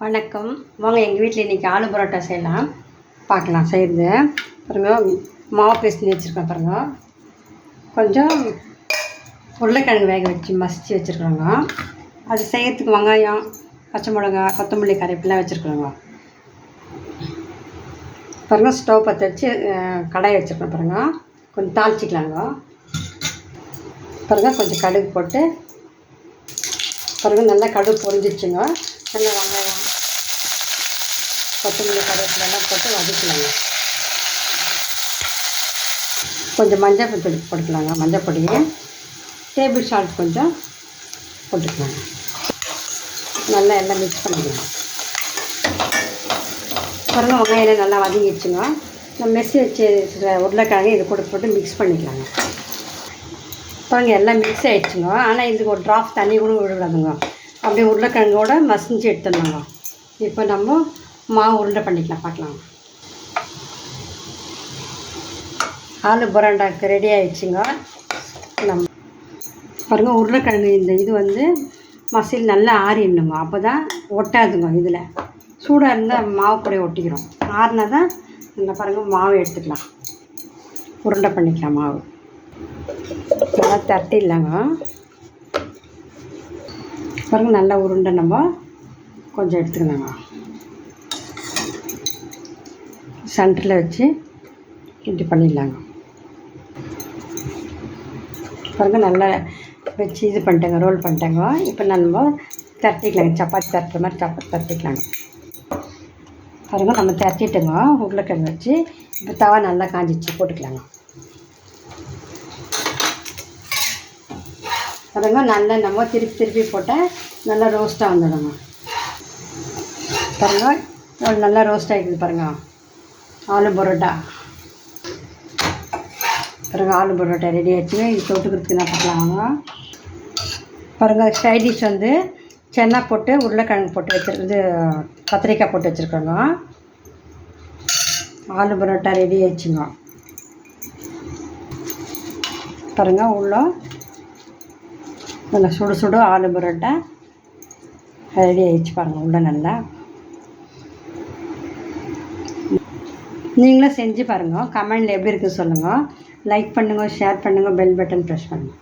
வணக்கம். வாங்க எங்கள் வீட்டில் இன்றைக்கி ஆலு பரோட்டா செய்யலாம். பார்க்கலாம் செய்கிறது. பாருங்க, மாவு பேஸ்ட் வச்சுருக்கோம். பாருங்க, கொஞ்சம் உருளைக்கிழங்கு வேக வச்சு மசித்து வச்சுருக்குறோங்க. அது செய்கிறதுக்கு வெங்காயம், பச்சை மிளகா, கொத்தமல்லி, கறிவேப்பிலாம் வச்சுருக்குறோங்க. பாருங்கள், ஸ்டவ் பற்ற வச்சு கடாயை வச்சுருக்கோம். பாருங்கள், கொஞ்சம் தாளிச்சிக்கலாங்க. பாருங்கள், கொஞ்சம் கடுகு போட்டு பாருங்கள், நல்லா கடுகு பொரிஞ்சிச்சுங்க. நல்லா வெங்காயம், கொத்தமல்லி, கருவேப்பிலெல்லாம் போட்டு வதக்கலாங்க. கொஞ்சம் மஞ்சள் பொடி போட்டுக்கலாங்க. மஞ்சள் பொடி, டேபிள் சால்ட் கொஞ்சம் போட்டுக்கலாங்க. நல்லா எல்லாம் மிக்ஸ் பண்ணிக்கலாம். பாருங்கள், வெங்காயம் நல்லா வதங்கிடுச்சுங்க. நம்ம மெஸ்ஸி வச்சு உருளைக்கிழங்கு இது கூட போட்டு மிக்ஸ் பண்ணிக்கலாங்க. பாருங்கள், எல்லாம் மிக்ஸ் ஆகிடுச்சுங்க. ஆனால் இதுக்கு ஒரு ட்ராப் தண்ணி கூட விடக்கூடாதுங்க. அப்படியே உருளைக்கிழங்கோட மசிஞ்சு எடுத்துடலாங்க. இப்போ நம்ம மாவு உருண்டை பண்ணிக்கலாம். பார்க்கலாம். ஆலு பரோட்டாக்கு ரெடி ஆகிடுச்சுங்க. நம்ம பாருங்கள், உருளைக்கிழங்கு இந்த இது மசில் நல்லா ஆறிடணுங்க. அப்போ தான் ஒட்டாதுங்க. இதில் சூடாக இருந்தால் மாவு கூட ஒட்டிக்கிறோம். ஆறினா தான் நல்லா பாருங்கள், மாவு எடுத்துக்கலாம். உருண்டை பண்ணிக்கலாம். மாவு நல்லா தட்டிடலாங்க. பாருங்கள், நல்லா உருண்டை நம்ம கொஞ்சம் எடுத்துக்கலாங்க. சென்டரில் வச்சு இப்படி பண்ணிடலாங்க. பாருங்கள், நல்லா வச்சு இது பண்ணிட்டேங்க, ரோல் பண்ணிட்டேங்க. இப்போ நம்ம தட்டிக்கலாங்க. சப்பாத்தி தட்டுற மாதிரி சப்பாத்தி தட்டிக்கலாங்க. பாருங்கள், நம்ம தட்டிட்டோங்க உருளைக்கிழங்கு வச்சு. இப்போ தவா நல்லா காஞ்சிச்சு, போட்டுக்கலாங்க. பாருங்கள், நல்லா நம்ம திருப்பி போட்டால் நல்லா ரோஸ்ட்டாக வந்துடுங்க. பாருங்கள், நல்லா ரோஸ்ட் ஆகிடுது. பாருங்கள், ஆலு பரோட்டா. பாருங்கள், ஆலு பரோட்டா ரெடி ஆகிடுச்சுங்க. இது தொட்டுக்கிறதுக்கு என்ன பார்க்கலாம். பாருங்கள், சைட் டிஷ் சென்னா போட்டு உருளைக்கிழங்கு போட்டு வச்சுருக்குது, கத்திரிக்காய் போட்டு வச்சுருக்கோங்க. ஆலு பரோட்டா ரெடி ஆகிடுச்சுங்க. பாருங்கள், உள்ள நல்லா சுடு ஆலு பரோட்டா ரெடி ஆகிடுச்சு. பாருங்கள், உள்ள நல்லா நீங்களும் செஞ்சு பாருங்கள். கமெண்டில் எப்படி இருக்குன்னு சொல்லுங்கள். லைக் பண்ணுங்கள், ஷேர் பண்ணுங்கள், பெல் பட்டன் ப்ரெஸ் பண்ணுங்கள்.